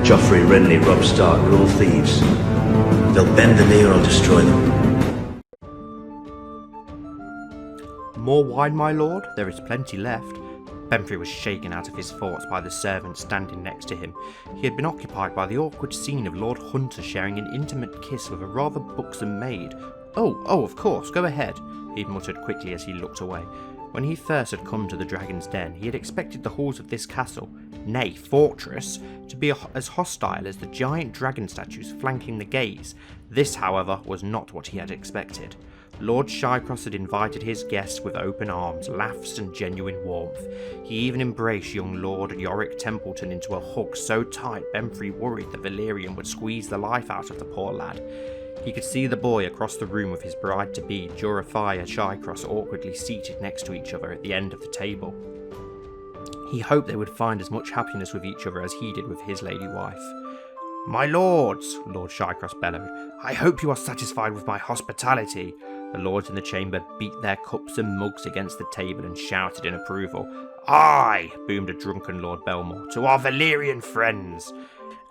Joffrey, Renly, Robb Stark are all thieves. They'll bend the knee or I'll destroy them. More wine, my lord? There is plenty left. Benfrey was shaken out of his thoughts by the servant standing next to him. He had been occupied by the awkward scene of Lord Hunter sharing an intimate kiss with a rather buxom maid. Oh, of course, go ahead, he'd muttered quickly as he looked away. When he first had come to the Dragon's Den, he had expected the halls of this castle, nay, fortress, to be as hostile as the giant dragon statues flanking the gaze. This, however, was not what he had expected. Lord Shycross had invited his guests with open arms, laughs and genuine warmth. He even embraced young Lord Yorick Templeton into a hug so tight Benfrey worried the Valyrian would squeeze the life out of the poor lad. He could see the boy across the room with his bride-to-be, Jorafia Shycross, awkwardly seated next to each other at the end of the table. He hoped they would find as much happiness with each other as he did with his lady wife. "My lords," Lord Shycross bellowed, "I hope you are satisfied with my hospitality." The lords in the chamber beat their cups and mugs against the table and shouted in approval. "Aye," boomed a drunken Lord Belmore, "to our Valyrian friends."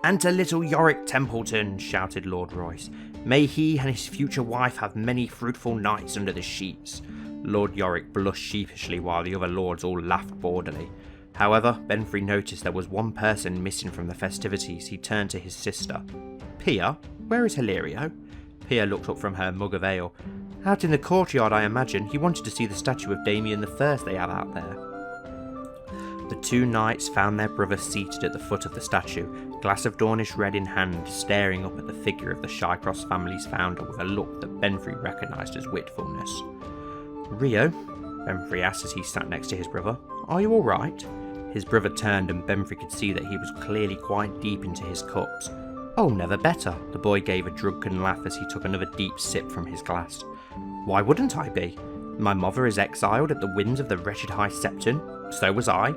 "And to little Yorick Templeton," shouted Lord Royce. "May he and his future wife have many fruitful nights under the sheets." Lord Yorick blushed sheepishly while the other lords all laughed boredly. However, Benfrey noticed there was one person missing from the festivities. He turned to his sister. "Pia, where is Hilario?" Pia looked up from her mug of ale. "Out in the courtyard, I imagine. He wanted to see the statue of Damien I they have out there." The two knights found their brother seated at the foot of the statue, glass of Dornish red in hand, staring up at the figure of the Shycross family's founder with a look that Benfrey recognised as witfulness. "Rio," Benfrey asked as he sat next to his brother, "are you all right?" His brother turned and Benfrey could see that he was clearly quite deep into his cups. "Oh, never better." The boy gave a drunken laugh as he took another deep sip from his glass. "Why wouldn't I be? My mother is exiled at the whims of the wretched High Septon. So was I.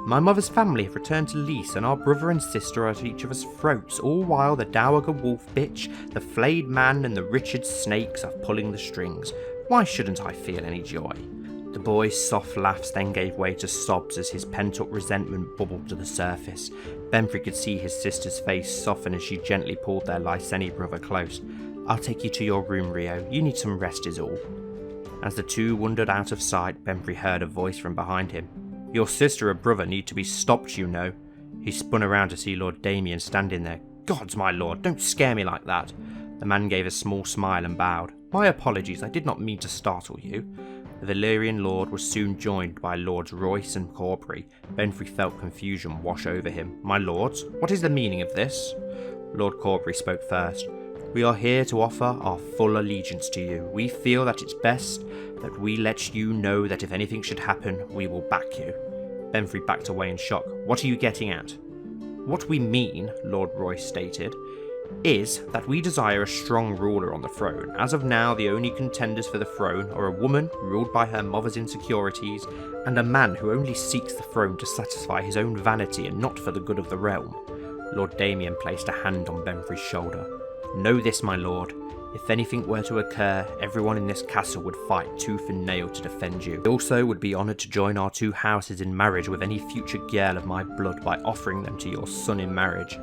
My mother's family have returned to Lys, and our brother and sister are at each other's throats, all while the dowager wolf bitch, the flayed man, and the Richard snakes are pulling the strings. Why shouldn't I feel any joy?" The boy's soft laughs then gave way to sobs as his pent-up resentment bubbled to the surface. Benfrey could see his sister's face soften as she gently pulled their Lyseni brother close. "I'll take you to your room, Rio. You need some rest is all." As the two wandered out of sight, Benfrey heard a voice from behind him. "Your sister and brother need to be stopped, you know." He spun around to see Lord Damien standing there. "Gods, my lord, don't scare me like that." The man gave a small smile and bowed. "My apologies, I did not mean to startle you." The Valyrian lord was soon joined by Lords Royce and Corbury. Benfrey felt confusion wash over him. "My lords, what is the meaning of this?" Lord Corbury spoke first. "We are here to offer our full allegiance to you. We feel that it's best that we let you know that if anything should happen, we will back you." Benfrey backed away in shock. "What are you getting at?" "What we mean," Lord Royce stated, "is that we desire a strong ruler on the throne. As of now, the only contenders for the throne are a woman ruled by her mother's insecurities, and a man who only seeks the throne to satisfy his own vanity and not for the good of the realm." Lord Damien placed a hand on Benfrey's shoulder. "Know this, my lord. If anything were to occur, everyone in this castle would fight tooth and nail to defend you. I also would be honoured to join our two houses in marriage with any future girl of my blood by offering them to your son in marriage."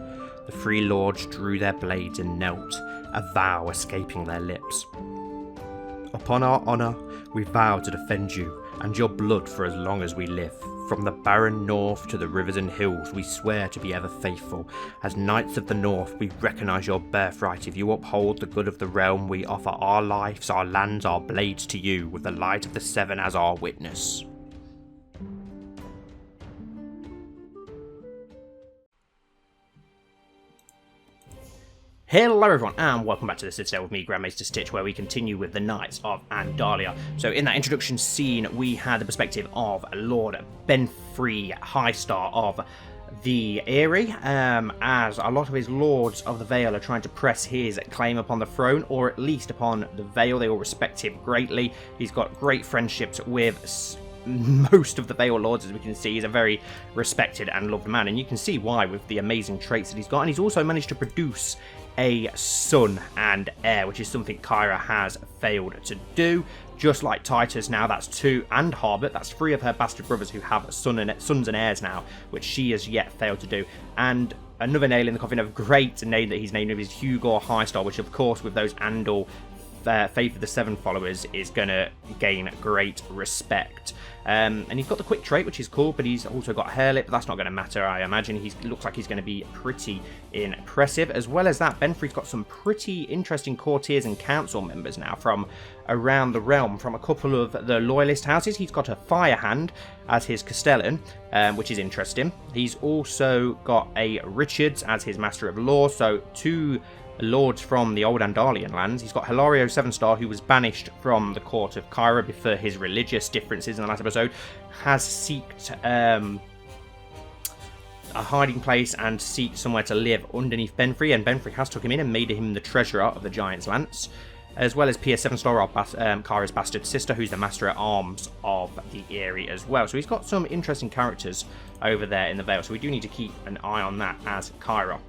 The three lords drew their blades and knelt, a vow escaping their lips. "Upon our honour, we vow to defend you and your blood for as long as we live. From the barren north to the rivers and hills, we swear to be ever faithful. As Knights of the North, we recognise your birthright. If you uphold the good of the realm, we offer our lives, our lands, our blades to you, with the light of the Seven as our witness." Hello everyone and welcome back to the Citadel with me, Grand Maester Stitch, where we continue with the Knights of Andalia. So in that introduction scene we had the perspective of Lord Benfrey Highstar of the Eyrie, as a lot of his lords of the Vale are trying to press his claim upon the throne, or at least upon the Vale. They all respect him greatly. He's got great friendships with most of the Vale lords, as we can see. He's a very respected and loved man, and you can see why with the amazing traits that he's got. And he's also managed to produce a son and heir, which is something Kyra has failed to do. Just like Titus now, that's two, and Harbert, that's three of her bastard brothers who have sons and heirs now, which she has yet failed to do. And another nail in the coffin. A great name that he's named him is Hugo Highstar, which of course with those Andal Faith of the Seven followers is going to gain great respect. And he's got the quick trait, which is cool, but he's also got hair lip, but that's not going to matter. I imagine he looks like he's going to be pretty impressive. As well as that, Benfrey's got some pretty interesting courtiers and council members now from around the realm, from a couple of the loyalist houses. He's got a fire hand as his castellan, which is interesting. He's also got a Richards as his master of law, so 2 lords from the old Andalian lands. He's got Hilario Sevenstar, who was banished from the court of Kyra for his religious differences in the last episode, has seeked a hiding place and seeked somewhere to live underneath Benfrey, and Benfrey has took him in and made him the treasurer of the Giant's Lance, as well as Pia Sevenstar, Kyra's bastard sister, who's the master at arms of the Eyrie as well. So he's got some interesting characters over there in the Vale, so we do need to keep an eye on that as Kyra.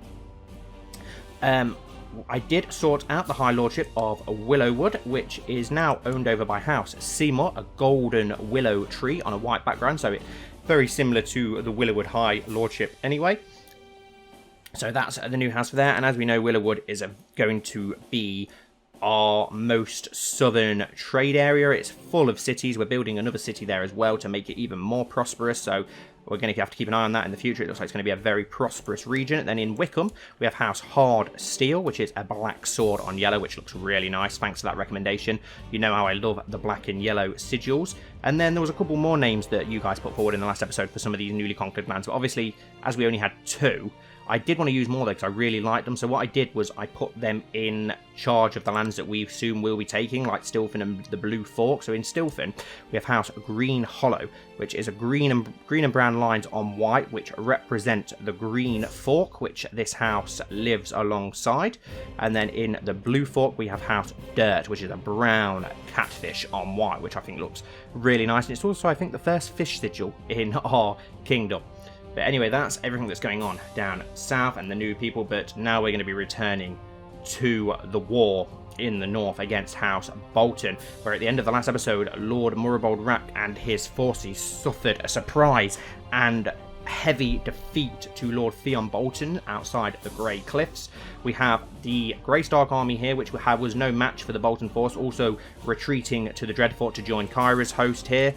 I did sort out the High Lordship of Willowwood, which is now owned over by House Seymour, a golden willow tree on a white background, so it's very similar to the Willowwood High Lordship anyway. So that's the new house for there, and as we know, Willowwood is going to be our most southern trade area. It's full of cities. We're building another city there as well to make it even more prosperous, so we're going to have to keep an eye on that in the future. It looks like it's going to be a very prosperous region. Then in Wickham, we have House Hard Steel, which is a black sword on yellow, which looks really nice. Thanks for that recommendation. You know how I love the black and yellow sigils. And then there was a couple more names that you guys put forward in the last episode for some of these newly conquered lands. But obviously, as we only had 2, I did want to use more though because I really liked them. So what I did was I put them in charge of the lands that we soon will be taking, like Stilfen and the Blue Fork. So in Stilfen, we have House Green Hollow, which is a green and brown lines on white, which represent the Green Fork, which this house lives alongside. And then in the Blue Fork, we have House Dirt, which is a brown catfish on white, which I think looks really nice. And it's also, I think, the first fish sigil in our kingdom. But anyway, that's everything that's going on down south and the new people. But now we're going to be returning to the war in the north against House Bolton, where at the end of the last episode, Lord Murabold Rack and his forces suffered a surprise and heavy defeat to Lord Theon Bolton outside the Grey Cliffs. We have the Grey Stark army here, which was no match for the Bolton force, also retreating to the Dreadfort to join Kyra's host here.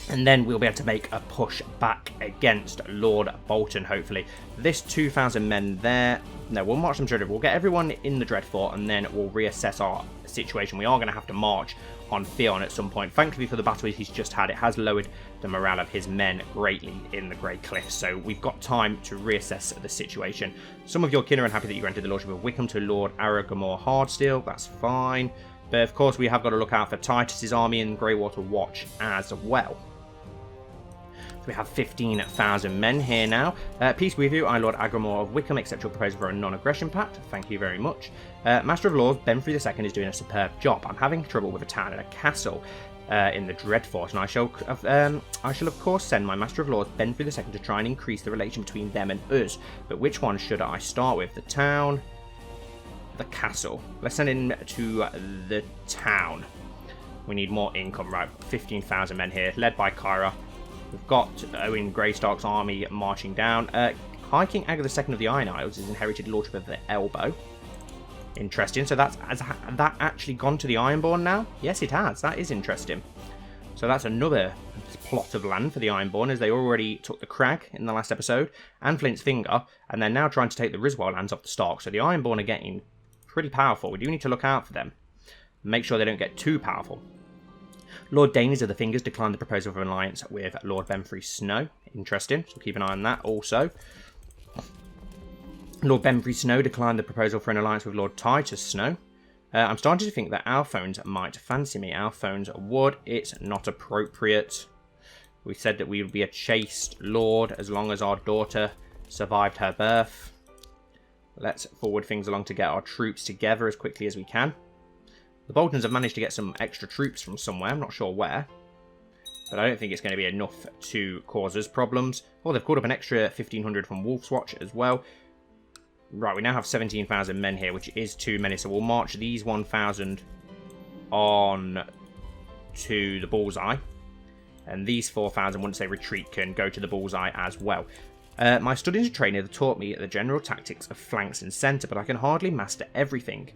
And then we'll be able to make a push back against Lord Bolton, hopefully. This 2,000 men there, no, we'll march them to Dreadfort. We'll get everyone in the Dreadfort, and then we'll reassess our situation. We are going to have to march on Theon at some point. Thankfully for the battle he's just had, it has lowered the morale of his men greatly in the Grey Cliffs, so we've got time to reassess the situation. Some of your kin are unhappy that you granted the Lordship of Wickham to Lord Aragamore Hardsteel. That's fine. But of course, we have got to look out for Titus's army and Greywater Watch as well. We have 15,000 men here now. Peace with you, I Lord Agramore of Wickham, accept your proposal for a non-aggression pact. Thank you very much. Master of Laws, Benfrey II is doing a superb job. I'm having trouble with a town and a castle in the Dreadfort, and I shall of course send my Master of Laws, Benfrey II, to try and increase the relation between them and us. But which one should I start with? The town? The castle? Let's send him to the town. We need more income, right? 15,000 men here, led by Kyra. We've got Owen Greystark's army marching down. High King Agar II of the Iron Isles is inherited Lordship of the Elbow. Interesting. So has that actually gone to the Ironborn now? Yes, it has. That is interesting. So that's another plot of land for the Ironborn, as they already took the Crag in the last episode and Flint's Finger, and they're now trying to take the Riswell lands off the Stark. So the Ironborn are getting pretty powerful. We do need to look out for them. Make sure they don't get too powerful. Lord Daynes of the Fingers declined the proposal of an alliance with Lord Benfrey Snow. Interesting, so keep an eye on that also. Lord Benfrey Snow declined the proposal for an alliance with Lord Titus Snow. I'm starting to think that Alphones might fancy me. Alphones would. It's not appropriate. We said that we would be a chaste lord as long as our daughter survived her birth. Let's forward things along to get our troops together as quickly as we can. The Boltons have managed to get some extra troops from somewhere. I'm not sure where. But I don't think it's going to be enough to cause us problems. Oh, they've called up an extra 1,500 from Wolf's Watch as well. Right, we now have 17,000 men here, which is too many. So we'll march these 1,000 on to the Bullseye. And these 4,000, once they retreat, can go to the Bullseye as well. My studies and training have taught me the general tactics of flanks and centre, but I can hardly master everything.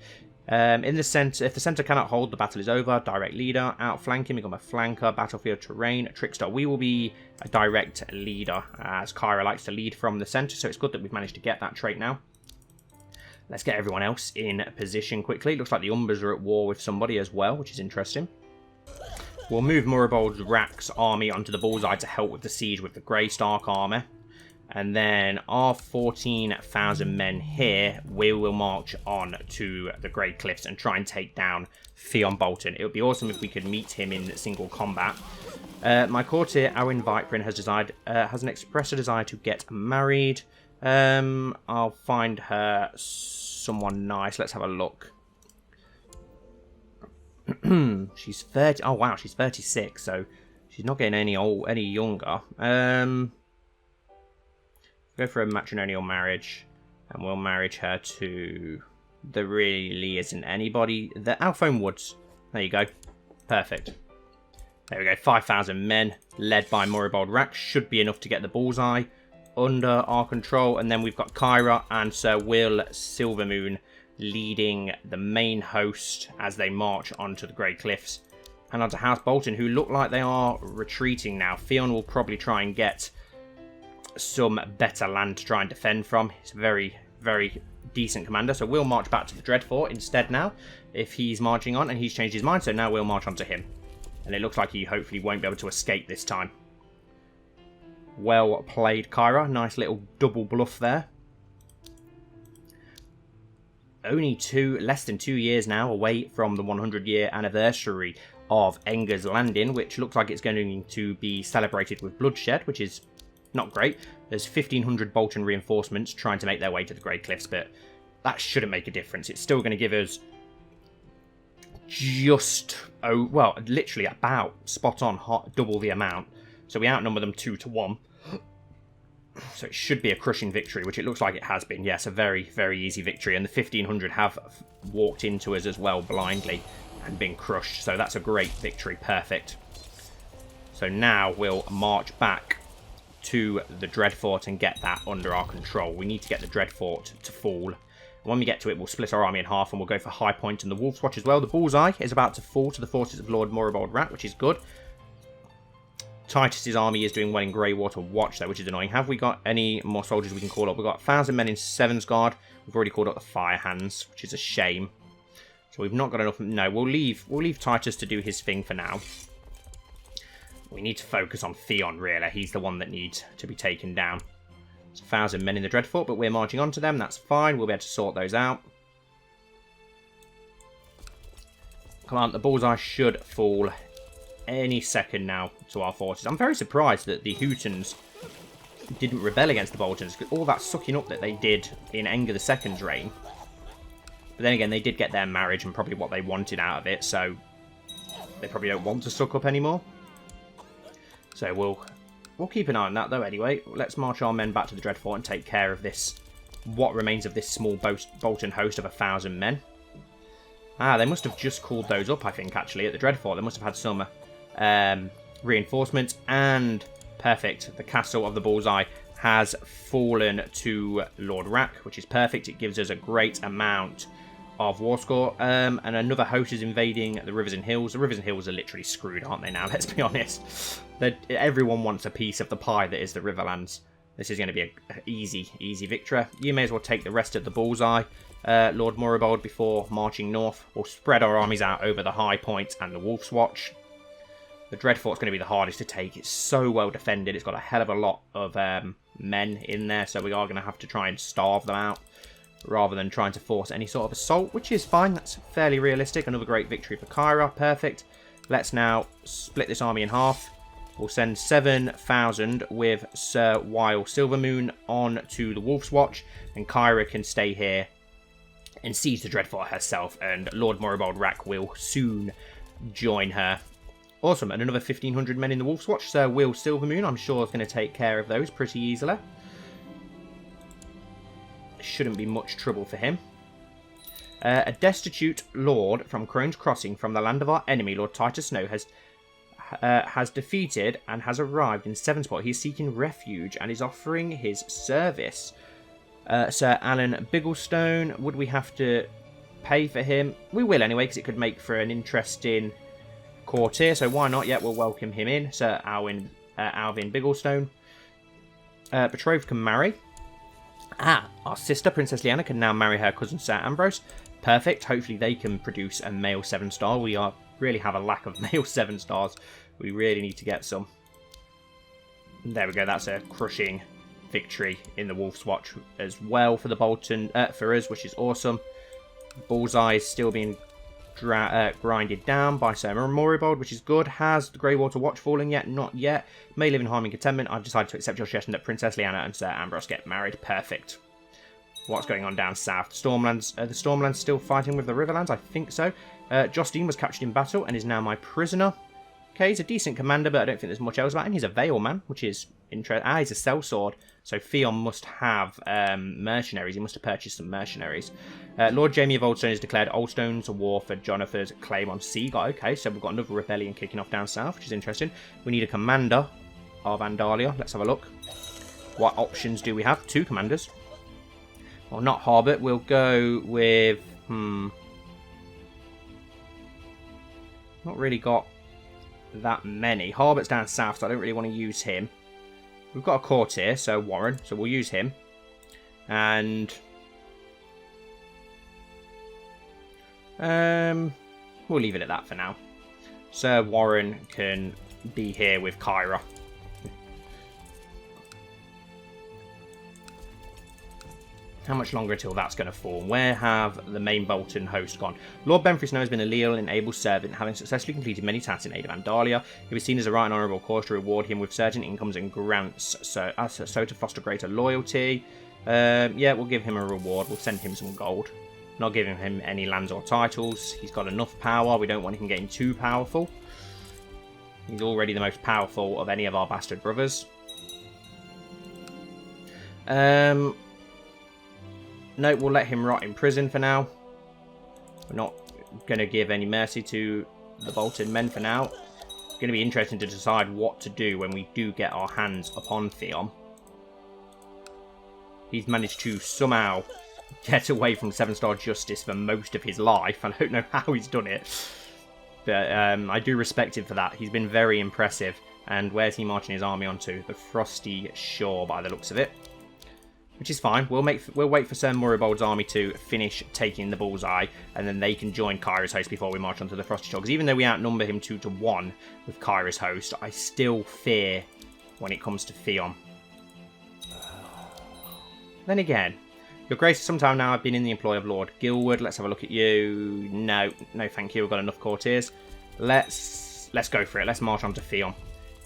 In the centre, if the centre cannot hold, the battle is over. Direct leader, outflanking, become a flanker, battlefield terrain, trickster. We will be a direct leader, as Kyra likes to lead from the centre, so it's good that we've managed to get that trait now. Let's get everyone else in position quickly. It looks like the Umbers are at war with somebody as well, which is interesting. We'll move Moribold Rack's army onto the bullseye to help with the siege with the Grey Stark army. And then our 14,000 men here, we will march on to the Grey Cliffs and try and take down Theon Bolton. It would be awesome if we could meet him in single combat. My courtier, Owen Viprin, has an expressed desire to get married. I'll find her someone nice. Let's have a look. She's 30. Oh wow, she's 36, so she's not getting any younger. Go for a matrimonial marriage, and we'll marriage her to... There really isn't anybody. The Alphone Woods. There you go. Perfect. There we go. 5,000 men, led by Moribold Rack. Should be enough to get the bullseye under our control. And then we've got Kyra and Sir Will Silvermoon leading the main host as they march onto the Grey Cliffs. And onto House Bolton, who look like they are retreating now. Theon will probably try and get some better land to try and defend from. He's a very, very decent commander, so we'll march back to the Dreadfort instead now, if he's marching on, and he's changed his mind, so now we'll march on to him. And it looks like he hopefully won't be able to escape this time. Well played, Kyra. Nice little double bluff there. Only less than 2 years now away from the 100-year anniversary of Enger's landing, which looks like it's going to be celebrated with bloodshed, which is not great. There's 1,500 Bolton reinforcements trying to make their way to the Grey Cliffs, but that shouldn't make a difference. It's still going to give us just, well, literally about spot on double the amount. So we outnumber them 2-1. So it should be a crushing victory, which it looks like it has been. Yes, a very, very easy victory. And the 1,500 have walked into us as well blindly and been crushed. So that's a great victory. Perfect. So now we'll march back to the Dreadfort and get that under our control. We need to get the Dreadfort to fall. When we get to it, we'll split our army in half and we'll go for High Point and the Wolf's Watch as well. The bullseye is about to fall to the forces of Lord Moribold Rat, which is good. Titus's army is doing well in Greywater Watch, though, which is annoying. Have we got any more soldiers we can call up? We've got 1,000 men in Sevensguard. We've already called up the Fire Hands, which is a shame. So we've not got enough. No, we'll leave Titus to do his thing for now. We need to focus on Theon, really. He's the one that needs to be taken down. It's 1,000 men in the Dreadfort, but we're marching on to them. That's fine. We'll be able to sort those out. Come on, the bullseye should fall any second now to our forces. I'm very surprised that the Hootens didn't rebel against the Boltons, because all that sucking up that they did in Enger II's reign. But then again, they did get their marriage and probably what they wanted out of it, so they probably don't want to suck up anymore. So we'll keep an eye on that, though, anyway. Let's march our men back to the Dreadfort and take care of this, what remains of this small Bolton host of 1,000 men. Ah, they must have just called those up, I think, actually, at the Dreadfort. They must have had some reinforcements, and perfect. The castle of the Bullseye has fallen to Lord Rack, which is perfect. It gives us a great amount of war score, and another host is invading the Rivers and Hills. The Rivers and Hills are literally screwed, aren't they now? Let's be honest. Everyone wants a piece of the pie that is the Riverlands. This is going to be an easy victory. You may as well take the rest of the Bullseye, Lord Moribold, before marching north. We'll spread our armies out over the High Point and the Wolf's Watch. The Dreadfort's going to be the hardest to take. It's so well defended. It's got a hell of a lot of men in there, so we are going to have to try and starve them out rather than trying to force any sort of assault, which is fine. That's fairly realistic. Another great victory for Kyra. Perfect. Let's now split this army in half. We'll send 7,000 with Sir Weil Silvermoon on to the Wolf's Watch, and Kyra can stay here and siege the Dreadfort herself, and Lord Moribold Rack will soon join her. Awesome, and another 1,500 men in the Wolf's Watch. Sir Will Silvermoon, I'm sure, is going to take care of those pretty easily. Shouldn't be much trouble for him. A destitute lord from Crone's Crossing, from the land of our enemy, Lord Titus Snow, has defeated and has arrived in Sevensport. He's seeking refuge and is offering his service. Sir Alan Bigglestone, would we have to pay for him? We will anyway, because it could make for an interesting courtier, so why not? Yeah, we'll welcome him in. Sir Alvin Bigglestone. Betrothed can marry. Our sister, Princess Lyanna, can now marry her cousin, Sir Ambrose. Perfect. Hopefully they can produce a male 7-star. We really have a lack of male 7-stars. We really need to get some. There we go. That's a crushing victory in the Wolf's Watch as well for the Bolton, for us, which is awesome. Bullseye is still being grinded down by Sir Moribald, which is good. Has the Greywater Watch fallen yet? Not yet. May live in harm and contentment. I've decided to accept your suggestion that Princess Lyanna and Sir Ambrose get married. Perfect. What's going on down south? The Stormlands still fighting with the Riverlands? I think so. Justine was captured in battle and is now my prisoner. Okay, he's a decent commander, but I don't think there's much else about him. He's a Vale man, which is interesting. He's a sellsword. So Theon must have mercenaries. He must have purchased some mercenaries. Lord Jaime of Oldstone has declared Oldstone's a war for Jonathan's claim on Seagull. Okay, so we've got another rebellion kicking off down south, which is interesting. We need a commander of Andalia. Let's have a look. What options do we have? 2 commanders. Well, not Harbert. We'll go with... Not really got that many. Harbert's down south, so I don't really want to use him. We've got a courtier, so Warren, so we'll use him. And... we'll leave it at that for now. Sir Warren can be here with Kyra. How much longer until that's going to form? Where have the main Bolton host gone? Lord Benfrey Snow has been a loyal and able servant, having successfully completed many tasks in aid of Andalia. He was seen as a right and honourable course to reward him with certain incomes and grants, so to foster greater loyalty. Yeah, we'll give him a reward. We'll send him some gold. Not giving him any lands or titles. He's got enough power. We don't want him getting too powerful. He's already the most powerful of any of our bastard brothers. No, we'll let him rot in prison for now. We're not going to give any mercy to the Bolton men for now. It's going to be interesting to decide what to do when we do get our hands upon Theon. He's managed to somehow get away from 7-star justice for most of his life. I don't know how he's done it. But I do respect him for that. He's been very impressive. And where's he marching his army onto? The Frosty Shore, by the looks of it. Which is fine. We'll wait for Sir Moribald's army to finish taking the bullseye, and then they can join Kyra's host before we march onto the Frosty Shore. Because even though we outnumber him 2-1 with Kyra's host, I still fear when it comes to Theon. Then again, Your Grace, sometime now I've been in the employ of Lord Gilwood. Let's have a look at you. No, thank you. We've got enough courtiers. Let's go for it. Let's march on to Theon.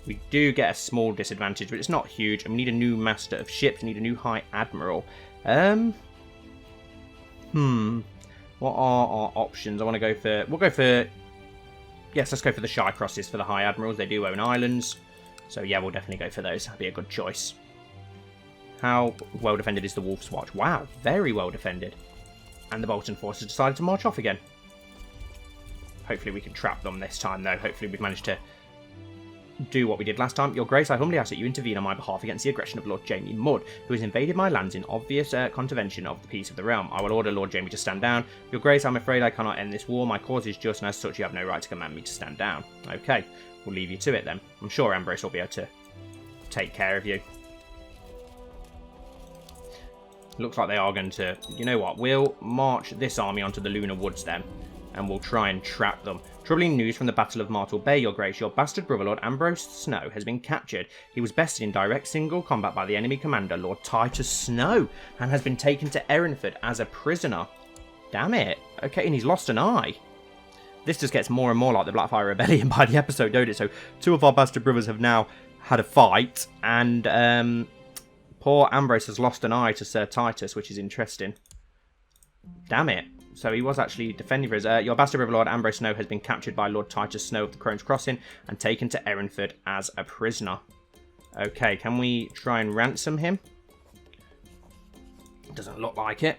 We do get a small disadvantage, but it's not huge. And we need a new Master of Ships. We need a new High Admiral. What are our options? I want to go for... We'll go for... Yes, let's go for the Shy Crosses for the High Admirals. They do own islands. So yeah, we'll definitely go for those. That'd be a good choice. How well defended is the Wolf's Watch? Wow, very well defended. And the Bolton forces decided to march off again. Hopefully we can trap them this time, though. Hopefully we've managed to do what we did last time. Your Grace, I humbly ask that you intervene on my behalf against the aggression of Lord Jaime Mudd, who has invaded my lands in obvious contravention of the peace of the realm. I will order Lord Jaime to stand down. Your Grace, I'm afraid I cannot end this war. My cause is just, and as such you have no right to command me to stand down. Okay, we'll leave you to it then. I'm sure Ambrose will be able to take care of you. Looks like they are going to... You know what? We'll march this army onto the Lunar Woods then, and we'll try and trap them. Troubling news from the Battle of Martel Bay, Your Grace. Your bastard brother, Lord Ambrose Snow, has been captured. He was bested in direct single combat by the enemy commander, Lord Titus Snow, and has been taken to Erinford as a prisoner. Damn it. Okay, and he's lost an eye. This just gets more and more like the Blackfire Rebellion by the episode, don't it? So, 2 of our bastard brothers have now had a fight, and poor Ambrose has lost an eye to Sir Titus, which is interesting. Damn it. So he was actually defending for his... your bastard brother, Lord Ambrose Snow, has been captured by Lord Titus Snow of the Crone's Crossing and taken to Erinford as a prisoner. Okay, can we try and ransom him? Doesn't look like it.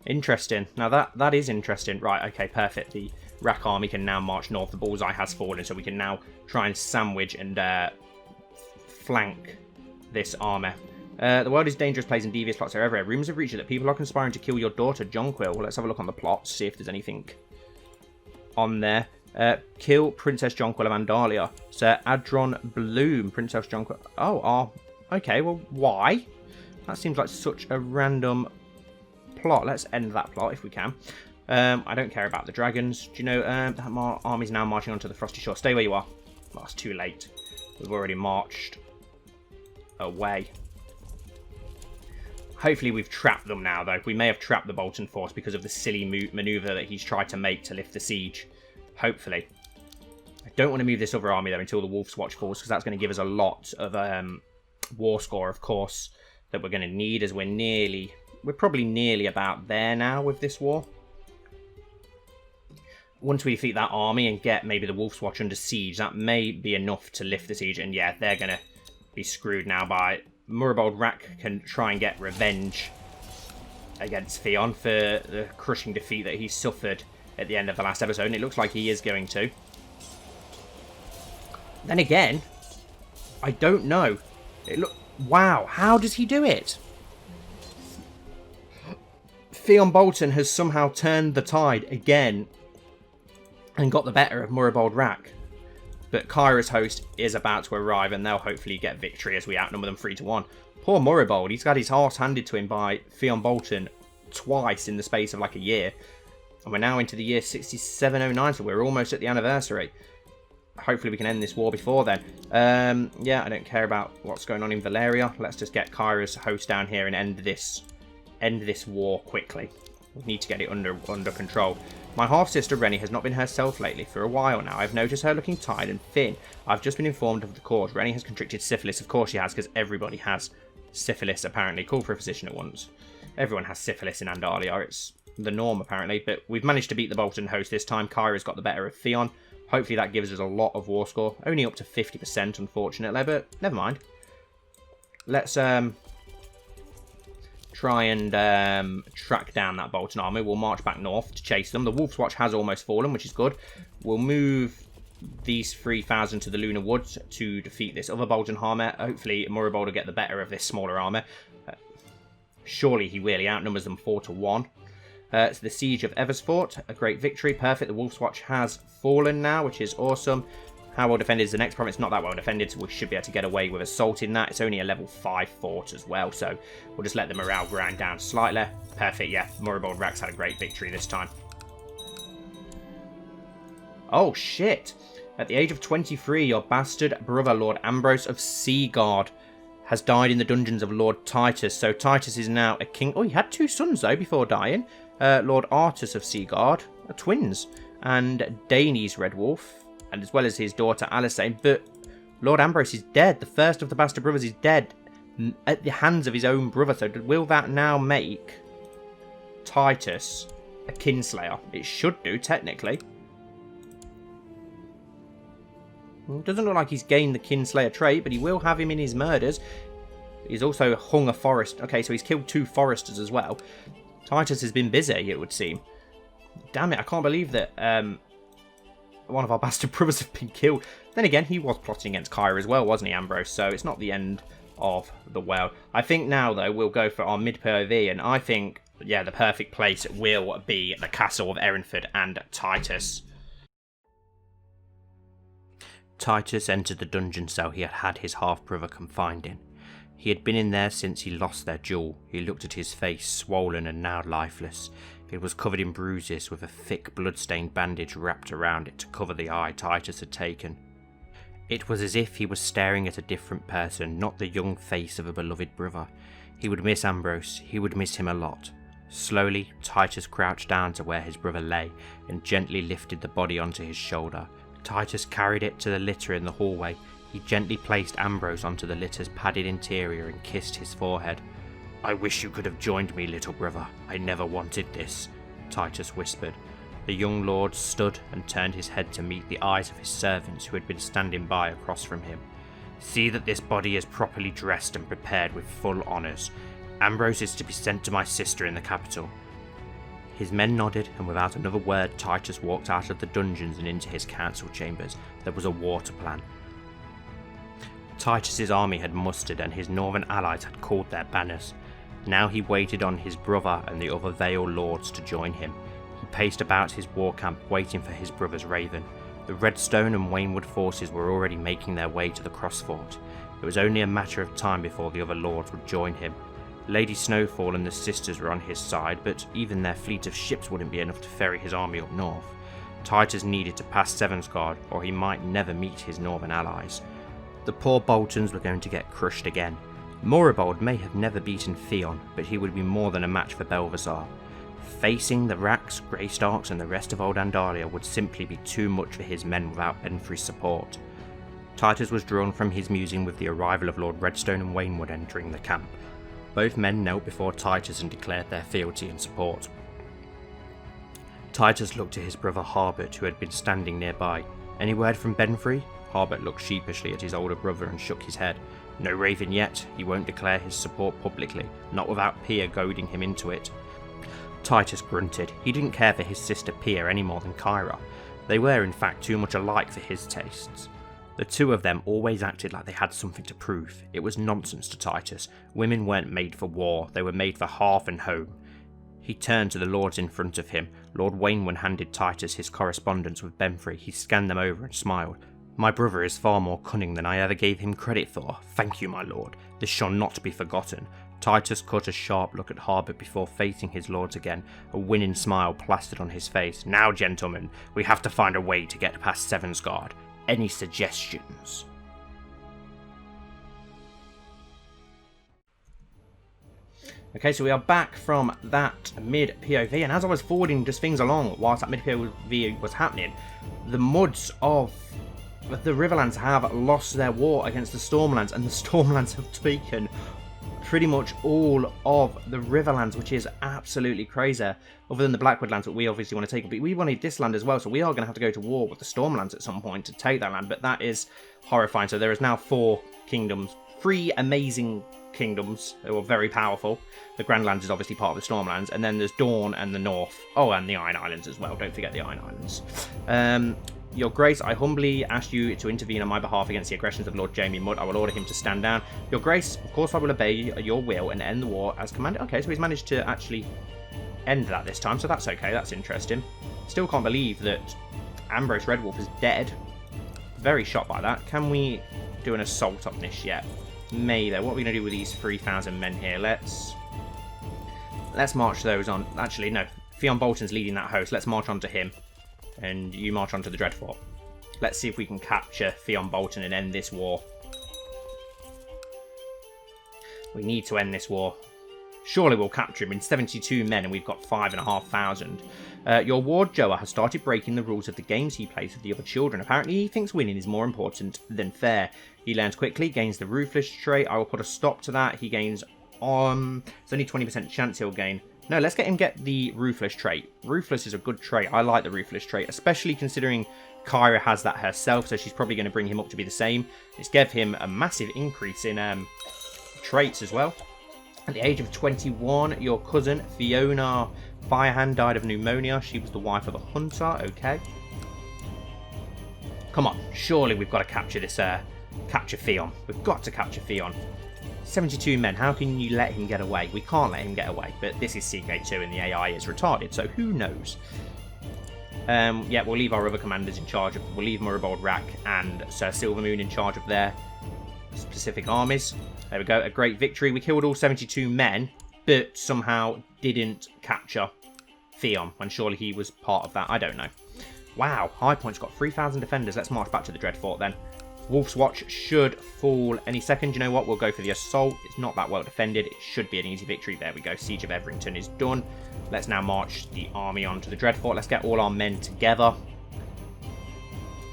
Interesting. Now that is interesting. Right, okay, perfect. The Rack army can now march north. The bullseye has fallen, so we can now try and sandwich and flank this army. The world is dangerous place and devious plots are everywhere. Rumours have reached it that people are conspiring to kill your daughter, Jonquil. Well, let's have a look on the plot, see if there's anything on there. Kill Princess Jonquil of Andalia. Sir Adron Bloom, Princess Jonquil. Oh, okay, well, why? That seems like such a random plot. Let's end that plot if we can. I don't care about the dragons. Do you know, that army's now marching onto the Frosty Shore. Stay where you are. Well, that's too late. We've already marched away. Hopefully we've trapped them now, though. We may have trapped the Bolton force because of the silly maneuver that he's tried to make to lift the siege. Hopefully. I don't want to move this other army, though, until the Wolf's Watch falls, because that's going to give us a lot of war score, of course, that we're going to need, as we're probably nearly about there now with this war. Once we defeat that army and get maybe the Wolf's Watch under siege, that may be enough to lift the siege. And yeah, they're going to be screwed now by... Murbold Rack can try and get revenge against Theon for the crushing defeat that he suffered at the end of the last episode, and it looks like he is going to. Then again, I don't know. Wow, how does he do it? Theon Bolton has somehow turned the tide again and got the better of Murbold Rack. But Kyra's host is about to arrive, and they'll hopefully get victory as we outnumber them 3-1. Poor Murbold, he's got his horse handed to him by Theon Bolton twice in the space of like a year. And we're now into the year 6709, so we're almost at the anniversary. Hopefully we can end this war before then. Yeah, I don't care about what's going on in Valeria. Let's just get Kyra's host down here and end this war quickly. We need to get it under control. My half-sister Rennie has not been herself lately for a while now. I've noticed her looking tired and thin. I've just been informed of the cause. Rennie has contracted syphilis. Of course she has, because everybody has syphilis, apparently. Call for a physician at once. Everyone has syphilis in Andalia. It's the norm, apparently. But we've managed to beat the Bolton host this time. Kyra's got the better of Theon. Hopefully that gives us a lot of war score. Only up to 50%, unfortunately, but never mind. Let's try and track down that Bolton army. We'll march back north to chase them. The Wolf's Watch has almost fallen, which is good. We'll move these 3,000 to the Lunar Woods to defeat this other Bolton army. Hopefully Murbold will get the better of this smaller army. Surely he will. He outnumbers them 4-1. It's the Siege of Eversfort, a great victory. Perfect. The Wolf's Watch has fallen now, which is awesome. How well defended is the next province? Not that well defended, so we should be able to get away with assaulting that. It's only a level 5 fort as well, so we'll just let the morale grind down slightly. Perfect, yeah. Murbold Rack's had a great victory this time. Oh, shit. At the age of 23, your bastard brother, Lord Ambrose of Seaguard, has died in the dungeons of Lord Titus. So Titus is now a king. Oh, he had 2 sons, though, before dying. Lord Artus of Seaguard, twins, and Daynes Red Wolf, and as well as his daughter Alysain. But Lord Ambrose is dead. The first of the bastard brothers is dead at the hands of his own brother. So will that now make Titus a kinslayer? It should do, technically. It doesn't look like he's gained the kinslayer trait, but he will have him in his murders. He's also hung a forest. Okay, so he's killed 2 foresters as well. Titus has been busy, it would seem. Damn it, I can't believe that one of our bastard brothers have been killed. Then again, he was plotting against Kyra as well, wasn't he, Ambrose? So it's not the end of the world. I think now, though, we'll go for our mid-POV, and I think, yeah, the perfect place will be the castle of Erinford and Titus. Titus entered the dungeon cell he had had his half-brother confined in. He had been in there since he lost their duel. He looked at his face, swollen and now lifeless. It was covered in bruises, with a thick blood-stained bandage wrapped around it to cover the eye Titus had taken. It was as if he was staring at a different person, not the young face of a beloved brother. He would miss Ambrose. He would miss him a lot. Slowly, Titus crouched down to where his brother lay and gently lifted the body onto his shoulder. Titus carried it to the litter in the hallway. He gently placed Ambrose onto the litter's padded interior and kissed his forehead. "I wish you could have joined me, little brother. I never wanted this," Titus whispered. The young lord stood and turned his head to meet the eyes of his servants who had been standing by across from him. "See that this body is properly dressed and prepared with full honours. Ambrose is to be sent to my sister in the capital." His men nodded, and without another word, Titus walked out of the dungeons and into his council chambers. There was a war to plan. Titus's army had mustered, and his northern allies had called their banners. Now he waited on his brother and the other Vale lords to join him. He paced about his war camp, waiting for his brother's raven. The Redstone and Waynwood forces were already making their way to the Crossfort. It was only a matter of time before the other lords would join him. Lady Snowfall and the sisters were on his side, but even their fleet of ships wouldn't be enough to ferry his army up north. Titus needed to pass Sevenstar, or he might never meet his northern allies. The poor Boltons were going to get crushed again. Moribald may have never beaten Theon, but he would be more than a match for Belvasar. Facing the Racks, Greystarks and the rest of old Andalia would simply be too much for his men without Benfrey's support. Titus was drawn from his musing with the arrival of Lord Redstone and Waynwood entering the camp. Both men knelt before Titus and declared their fealty and support. Titus looked to his brother Harbert, who had been standing nearby. Any word from Benfrey? Harbert looked sheepishly at his older brother and shook his head. No raven yet. He won't declare his support publicly, not without Pia goading him into it. Titus grunted. He didn't care for his sister Pia any more than Kyra. They were in fact too much alike for his tastes. The two of them always acted like they had something to prove. It was nonsense to Titus. Women weren't made for war, they were made for hearth and home. He turned to the lords in front of him. Lord Waynwood handed Titus his correspondence with Benfrey. He scanned them over and smiled. My brother is far more cunning than I ever gave him credit for. Thank you, my lord. This shall not be forgotten. Titus caught a sharp look at Harbert before facing his lords again, a winning smile plastered on his face. Now, gentlemen, we have to find a way to get past Sevenstar. Any suggestions? Okay, so we are back from that mid POV, and as I was forwarding just things along whilst that mid POV was happening, the Muds of the Riverlands have lost their war against the Stormlands, and the Stormlands have taken pretty much all of the Riverlands, which is absolutely crazy, other than the Blackwood lands that we obviously want to take, but we wanted this land as well, so we are going to have to go to war with the Stormlands at some point to take that land, but that is horrifying. So there is now 4 kingdoms, 3 amazing kingdoms who are very powerful. The Grandlands is obviously part of the Stormlands, and then there's Dawn and the North. Oh, and the Iron Islands as well, don't forget the Iron Islands. Your Grace, I humbly ask you to intervene on my behalf against the aggressions of Lord Jaime Mudd. I will order him to stand down. Your Grace, of course I will obey your will and end the war as commanded. Okay, so he's managed to actually end that this time, so that's okay, that's interesting. Still can't believe that Ambrose Redwolf is dead. Very shocked by that. Can we do an assault on this yet? Maybe. What are we going to do with these 3,000 men here? Let's march those on. Actually, no. Theon Bolton's leading that host. Let's march on to him. And you march on to the Dreadfort. Let's see if we can capture Theon Bolton and end this war. We need to end this war. Surely we'll capture him in 72 men and we've got 5,500. Your ward Joa has started breaking the rules of the games he plays with the other children. Apparently he thinks winning is more important than fair. He learns quickly, gains the Ruthless trait. I will put a stop to that. He gains it's only 20% chance he'll gain. No, let's get the Ruthless trait. Ruthless is a good trait. I like the Ruthless trait, especially considering Kyra has that herself, so she's probably going to bring him up to be the same. It's gave him a massive increase in traits as well. At the age of 21, your cousin Fiona Firehand died of pneumonia. She was the wife of a hunter. Okay. Come on, surely we've got to capture this. Capture Theon. We've got to capture Theon. 72 men, how can you let him get away? We can't let him get away, but this is CK2 and the AI is retarded, so who knows? Yeah, we'll leave our other commanders in charge of, we'll leave Moribald Rack and Sir Silvermoon in charge of their specific armies. There we go, a great victory. We killed all 72 men, but somehow didn't capture Theon, when surely he was part of that. I don't know. Wow, High Point's got 3,000 defenders. Let's march back to the Dreadfort then. Wolf's Watch should fall any second. You know what? We'll go for the assault. It's not that well defended. It should be an easy victory. There we go. Siege of Everington is done. Let's now march the army onto the Dreadfort. Let's get all our men together.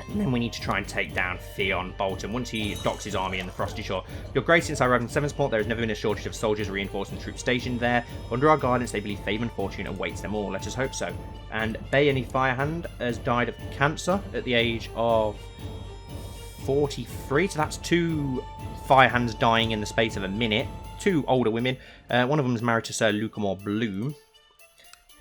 And then we need to try and take down Theon Bolton once he docks his army in the Frosty Shore. Your Grace, since I arrived in Sevensport, there has never been a shortage of soldiers, reinforced and troops stationed there. Under our guidance, they believe fame and fortune awaits them all. Let us hope so. And Bayani Firehand has died of cancer at the age of 43, so that's 2 Firehands dying in the space of a minute. 2 older women. One of them is married to Sir Lucamore Bloom,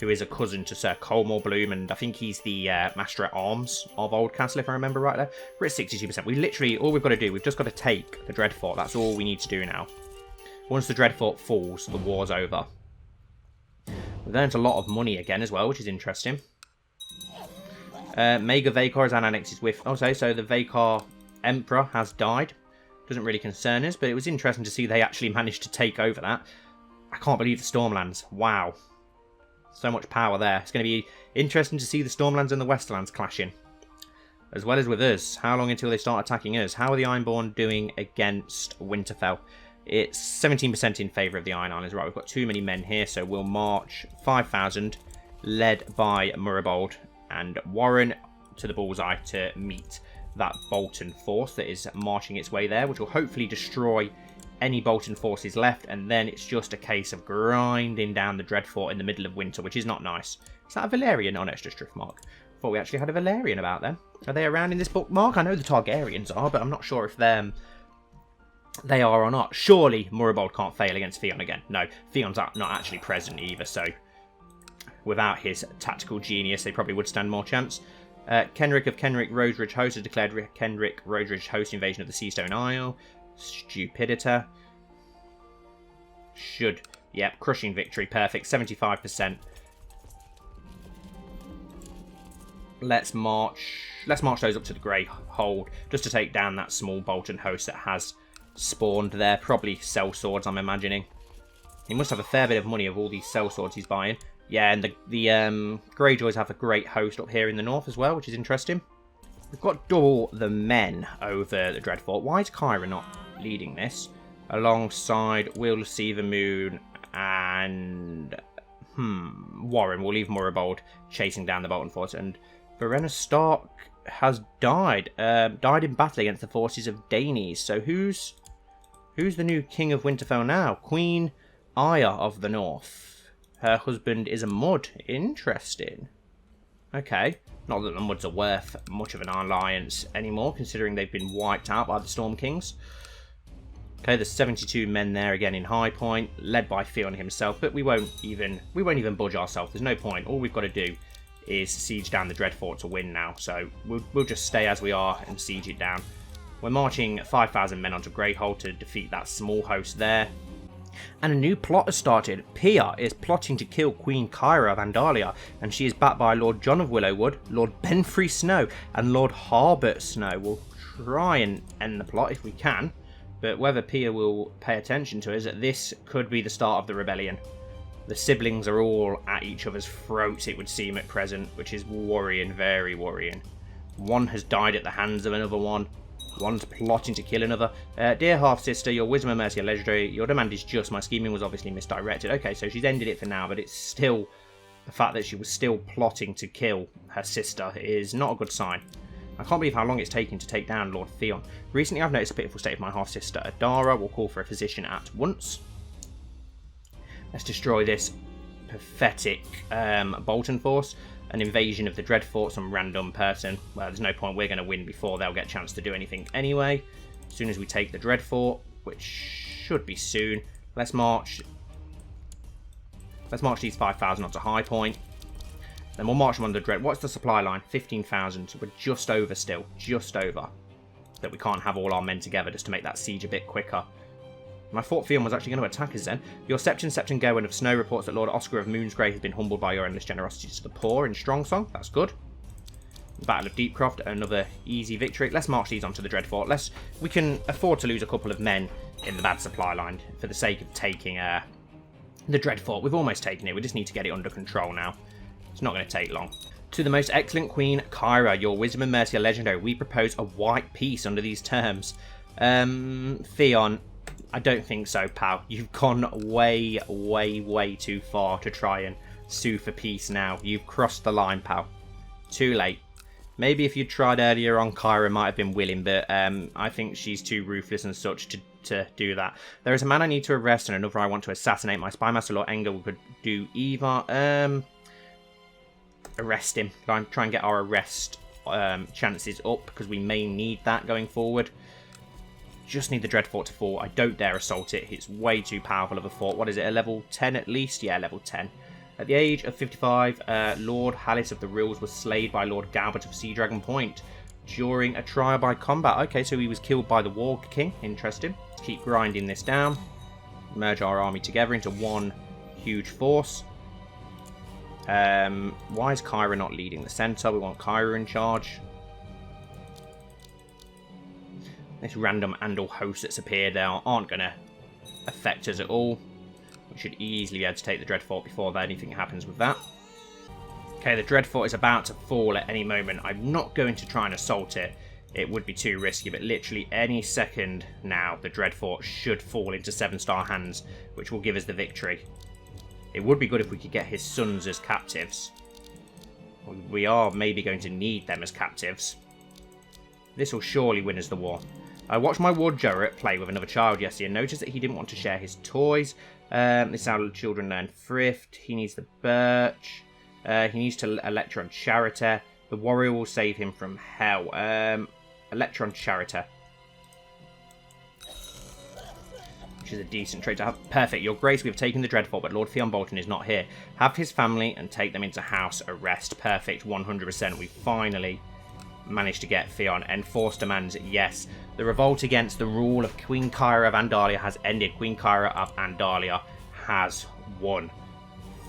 who is a cousin to Sir Colmore Bloom, and I think he's the Master at Arms of Oldcastle, if I remember right there. We're at 62%. We literally, all we've got to do, we've just got to take the Dreadfort. That's all we need to do now. Once the Dreadfort falls, the war's over. We've earned a lot of money again as well, which is interesting. Mega Vakar is annexed with... Oh, so the Vakar Emperor has died. Doesn't really concern us, but it was interesting to see they actually managed to take over that. I can't believe the Stormlands. Wow. So much power there. It's going to be interesting to see the Stormlands and the Westerlands clashing. As well as with us. How long until they start attacking us? How are the Ironborn doing against Winterfell? It's 17% in favour of the Iron Islands. Right, we've got too many men here, so we'll march 5,000, led by Murabold and Warren to the bullseye to meet that Bolton force that is marching its way there, which will hopefully destroy any Bolton forces left, and then it's just a case of grinding down the Dreadfort in the middle of winter, which is not nice. Is that a Valyrian? Oh no, it's just Driftmark. I thought we actually had a Valyrian about them. Are they around in this bookmark? I know the Targaryens are, but I'm not sure if they are or not. Surely Murabold can't fail against Theon again. No, Theon's not actually present either, so without his tactical genius, they probably would stand more chance. Kenrick of Kenrick Roseridge Host has declared Kenrick Roseridge Host invasion of the Seastone Isle. Stupidita. Should. Yep, crushing victory. Perfect. 75%. Let's march those up to the Grey Hold, just to take down that small Bolton host that has spawned there. Probably sellswords, I'm imagining. He must have a fair bit of money of all these sellswords he's buying. Yeah, and the Greyjoys have a great host up here in the north as well, which is interesting. We've got double the men over the Dreadfort. Why is Kyra not leading this? Alongside Will Seavermoon and Warren. We'll leave Murabold chasing down the Bolton force. And Verena Stark has died. Died in battle against the forces of Daynes. So who's the new King of Winterfell now? Queen Kyra of the North. Her husband is a Mud. Interesting. Okay. Not that the Muds are worth much of an alliance anymore, considering they've been wiped out by the Storm Kings. Okay, there's 72 men there again in High Point, led by Theon himself, but we won't even budge ourselves. There's no point. All we've got to do is siege down the Dreadfort to win now. So we'll just stay as we are and siege it down. We're marching 5,000 men onto Greyhold to defeat that small host there. And a new plot has started. Pia is plotting to kill Queen Kyra of Andalia, and she is backed by Lord John of Willowwood, Lord Benfrey Snow, and Lord Harbert Snow. We'll try and end the plot if we can, but whether Pia will pay attention to us, this could be the start of the rebellion. The siblings are all at each other's throats, it would seem, at present, which is worrying, very worrying. One has died at the hands of another one. One's plotting to kill another. Dear half-sister, your wisdom and mercy are legendary. Your demand is just. My scheming was obviously misdirected. Okay, so she's ended it for now, but it's still... The fact that she was still plotting to kill her sister is not a good sign. I can't believe how long it's taken to take down Lord Theon. Recently, I've noticed a pitiful state of my half-sister. Adara will call for a physician at once. Let's destroy this pathetic Bolton force. An invasion of the Dreadfort, some random person. Well, there's no point. We're going to win before they'll get a chance to do anything anyway. As soon as we take the Dreadfort, which should be soon, let's march these 5,000 onto High Point. Then we'll march them on the Dread. What's the supply line? 15,000. So we're just over still. Just over. That we can't have all our men together just to make that siege a bit quicker. And I thought Theon was actually going to attack us then. Your Septon Gawain of Snow reports that Lord Oscar of Moonsgrave has been humbled by your endless generosity to the poor in Strongsong. That's good. The Battle of Deepcroft, another easy victory. Let's march these onto the Dreadfort. We can afford to lose a couple of men in the bad supply line for the sake of taking the Dreadfort. We've almost taken it. We just need to get it under control now. It's not going to take long. To the most excellent Queen Kyra, your wisdom and mercy are legendary. We propose a white peace under these terms. Theon... I don't think so, pal. You've gone way, way, way too far to try and sue for peace now. You've crossed the line, pal. Too late. Maybe if you'd tried earlier on, Kyra might have been willing, but I think she's too ruthless and such to do that. There is a man I need to arrest and another I want to assassinate. My spymaster, Lord Enger, could do either. Arrest him. Try and get our arrest chances up, because we may need that going forward. Just need the Dreadfort to fall. I don't dare assault it. It's way too powerful of a fort. What is it, a level 10 at least? Yeah, level 10. At the age of 55, Lord Hallis of the Rills was slayed by Lord Galbert of Sea Dragon Point during a trial by combat. Okay, so he was killed by the Warg King. Interesting. Let's keep grinding this down. Merge our army together into one huge force. Why is Kyra not leading the centre? We want Kyra in charge. This random Andal host that's appeared there aren't going to affect us at all. We should easily be able to take the Dreadfort before anything happens with that. Okay, the Dreadfort is about to fall at any moment. I'm not going to try and assault it. It would be too risky, but literally any second now, the Dreadfort should fall into Sevenstar hands, which will give us the victory. It would be good if we could get his sons as captives. We are maybe going to need them as captives. This will surely win us the war. I watched my ward Jarrett play with another child yesterday and noticed that he didn't want to share his toys. This is how children learn thrift. He needs the birch. He needs to Electron Chariter. The warrior will save him from hell. Electron Chariter. Which is a decent trait to have. Perfect. Your Grace, we have taken the Dreadfort, but Lord Theon Bolton is not here. Have his family and take them into house arrest. Perfect. 100%. We finally managed to get Theon. Enforce demands. Yes. The revolt against the rule of Queen Kyra of Andalia has ended. Queen Kyra of Andalia has won.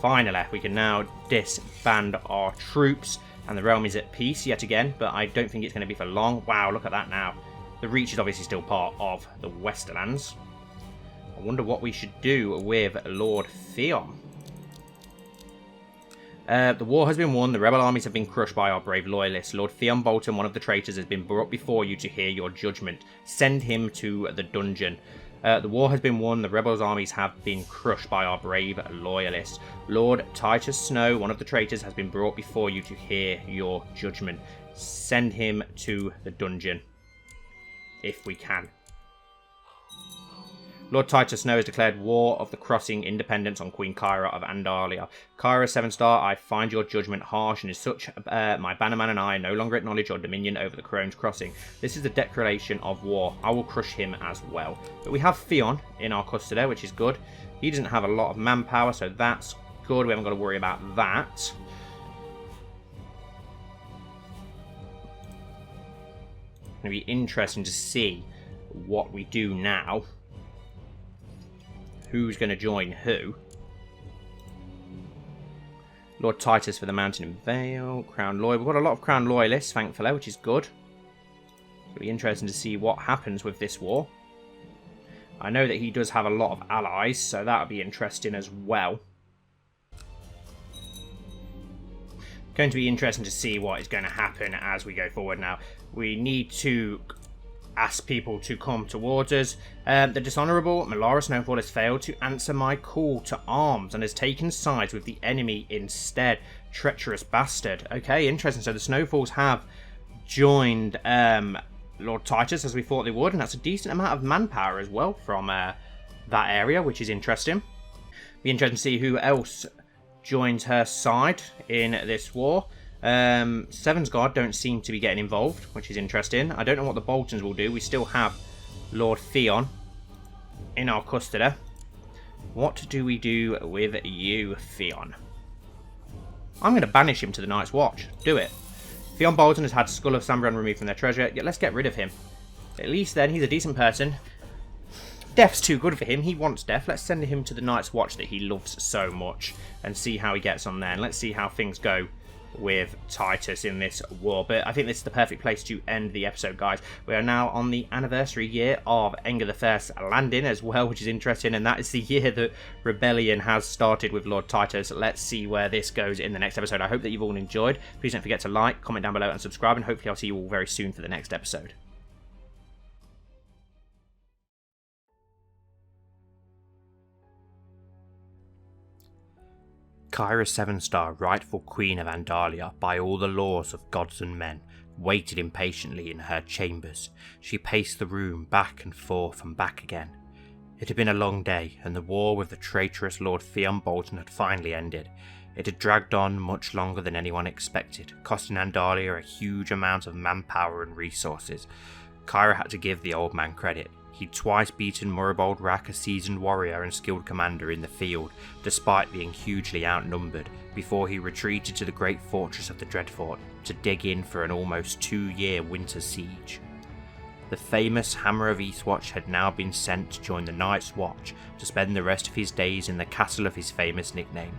Finally, we can now disband our troops. And the realm is at peace yet again, but I don't think it's going to be for long. Wow, look at that now. The Reach is obviously still part of the Westerlands. I wonder what we should do with Lord Theon. The war has been won. The rebel armies have been crushed by our brave loyalists. Lord Theon Bolton, one of the traitors, has been brought before you to hear your judgment. Send him to the dungeon. The war has been won. The rebels' armies have been crushed by our brave loyalists. Lord Titus Snow, one of the traitors, has been brought before you to hear your judgment. Send him to the dungeon, if we can. Lord Titus Snow has declared war of the crossing independence on Queen Kyra of Andalia. Kyra Sevenstar, I find your judgment harsh, and as such, my bannerman and I no longer acknowledge your dominion over the Crone's Crossing. This is the declaration of war. I will crush him as well. But we have Theon in our custody, which is good. He doesn't have a lot of manpower, so that's good. We haven't got to worry about that. It'll be interesting to see what we do now. Who's going to join who? Lord Titus for the Mountain in Vale. Crown Loyal. We've got a lot of Crown Loyalists, thankfully, which is good. It'll be interesting to see what happens with this war. I know that he does have a lot of allies, so that'll be interesting as well. Going to be interesting to see what is going to happen as we go forward now. We need to ask people to come towards us. The dishonourable Melara Snowfall has failed to answer my call to arms and has taken sides with the enemy instead. Treacherous bastard. Okay, interesting. So the Snowfalls have joined Lord Titus as we thought they would, and that's a decent amount of manpower as well from that area, which is interesting. Be interesting to see who else joins her side in this war. Sevensguard don't seem to be getting involved, which is interesting. I don't know what the Boltons will do. We still have Lord Theon in our custody. What do we do with you, Theon? I'm going to banish him to the Night's Watch. Do it. Theon Bolton has had Skull of Sambran removed from their treasure. Yet let's get rid of him. At least then he's a decent person. Death's too good for him. He wants death. Let's send him to the Night's Watch that he loves so much and see how he gets on there. And let's see how things go with Titus in this war. But I think this is the perfect place to end the episode, guys. We are now on the anniversary year of Enger the First landing as well, which is interesting, and that is the year that rebellion has started with Lord Titus. Let's see where this goes in the next episode. I hope that you've all enjoyed. Please don't forget to like, comment down below and subscribe, and hopefully I'll see you all very soon for the next episode. Kyra Sevenstar, rightful Queen of Andalia, by all the laws of gods and men, waited impatiently in her chambers. She paced the room back and forth and back again. It had been a long day, and the war with the traitorous Lord Theon Bolton had finally ended. It had dragged on much longer than anyone expected, costing Andalia a huge amount of manpower and resources. Kyra had to give the old man credit. He'd twice beaten Morribold Rack, a seasoned warrior and skilled commander in the field, despite being hugely outnumbered, before he retreated to the great fortress of the Dreadfort to dig in for an almost 2-year winter siege. The famous Hammer of Eastwatch had now been sent to join the Night's Watch to spend the rest of his days in the castle of his famous nickname.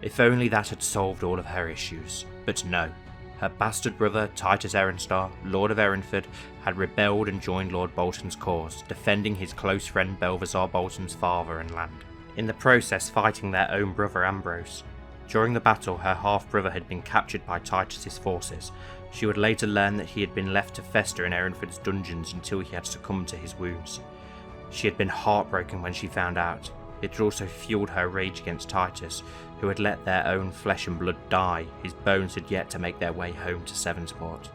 If only that had solved all of her issues, but no. Her bastard brother, Titus Erenstar, Lord of Erenford, had rebelled and joined Lord Bolton's cause, defending his close friend Belvazar Bolton's father and land, in the process fighting their own brother Ambrose. During the battle, her half-brother had been captured by Titus's forces. She would later learn that he had been left to fester in Erenford's dungeons until he had succumbed to his wounds. She had been heartbroken when she found out. It had also fueled her rage against Titus, who had let their own flesh and blood die. His bones had yet to make their way home to Sevensport.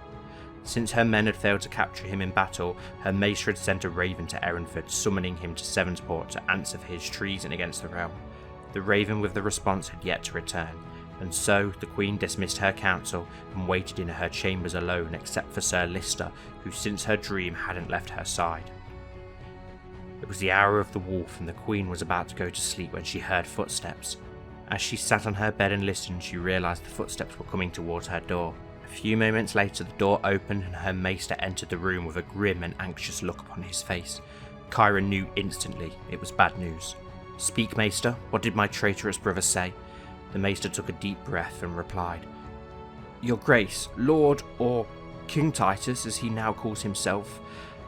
Since her men had failed to capture him in battle, her maester had sent a raven to Erenford, summoning him to Sevensport to answer for his treason against the realm. The raven with the response had yet to return, and so the Queen dismissed her council and waited in her chambers alone, except for Sir Lister, who since her dream hadn't left her side. It was the hour of the wolf, and the Queen was about to go to sleep when she heard footsteps. As she sat on her bed and listened, she realised the footsteps were coming towards her door. A few moments later, the door opened and her maester entered the room with a grim and anxious look upon his face. Kyra knew instantly it was bad news. "Speak, maester, what did my traitorous brother say?" The maester took a deep breath and replied, "Your Grace, Lord, or King Titus, as he now calls himself,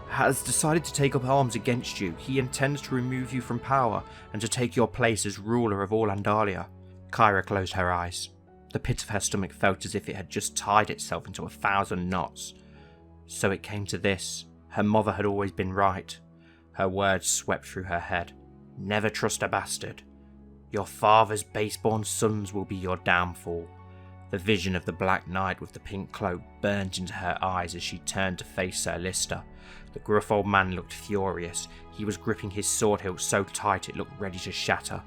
has decided to take up arms against you. He intends to remove you from power and to take your place as ruler of all Andalia." Kyra closed her eyes. The pit of her stomach felt as if it had just tied itself into 1,000 knots. So it came to this. Her mother had always been right. Her words swept through her head. "Never trust a bastard. Your father's baseborn sons will be your downfall." The vision of the Black Knight with the pink cloak burned into her eyes as she turned to face Sir Lister. The gruff old man looked furious. He was gripping his sword hilt so tight it looked ready to shatter.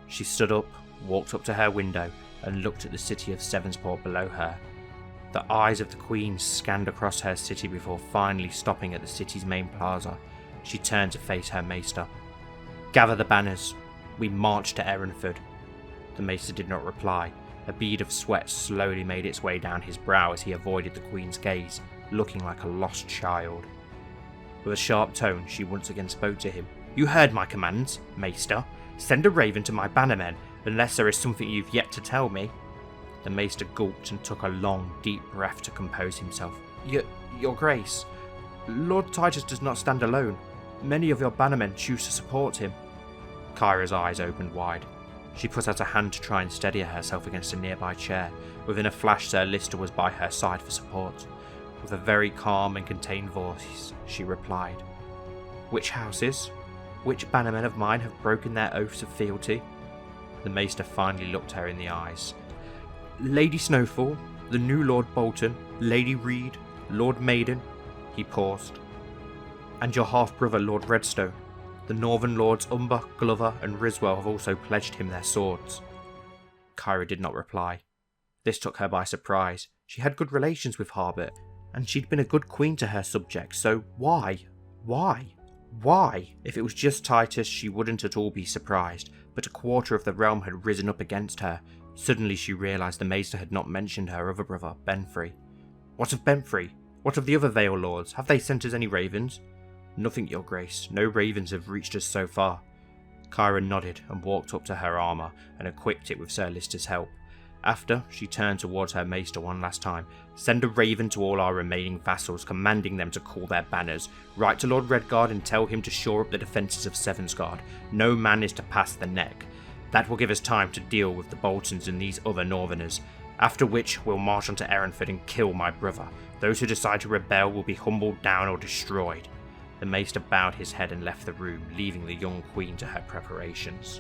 She stood up, walked up to her window, and looked at the city of Sevensport below her. The eyes of the Queen scanned across her city before finally stopping at the city's main plaza. She turned to face her maester. "Gather the banners. We march to Erenford." The maester did not reply. A bead of sweat slowly made its way down his brow as he avoided the Queen's gaze, looking like a lost child. With a sharp tone, she once again spoke to him. "You heard my commands, maester. Send a raven to my bannermen, unless there is something you've yet to tell me." The maester gulped and took a long, deep breath to compose himself. Your Grace, Lord Titus does not stand alone. Many of your bannermen choose to support him." Kyra's eyes opened wide. She put out a hand to try and steady herself against a nearby chair. Within a flash, Sir Lister was by her side for support. With a very calm and contained voice, she replied, "Which houses? Which bannermen of mine have broken their oaths of fealty?" The maester finally looked her in the eyes. "Lady Snowfall, the new Lord Bolton, Lady Reed, Lord Maiden." He paused. "And your half-brother Lord Redstone. The Northern Lords Umber, Glover and Riswell have also pledged him their swords." Kyra did not reply. This took her by surprise. She had good relations with Harbert, and she'd been a good queen to her subjects, so why? If it was just Titus, she wouldn't at all be surprised, but a quarter of the realm had risen up against her. Suddenly she realised the maester had not mentioned her other brother, Benfrey. "What of Benfrey? What of the other Vale Lords? Have they sent us any ravens?" "Nothing, your Grace. No ravens have reached us so far." Kyra nodded and walked up to her armour and equipped it with Sir Lister's help. After, she turned towards her maester one last time. "Send a raven to all our remaining vassals, commanding them to call their banners. Write to Lord Redguard and tell him to shore up the defences of Sevensguard. No man is to pass the neck. That will give us time to deal with the Boltons and these other Northerners. After which, we'll march on to Erenford and kill my brother. Those who decide to rebel will be humbled down or destroyed." The maester bowed his head and left the room, leaving the young queen to her preparations.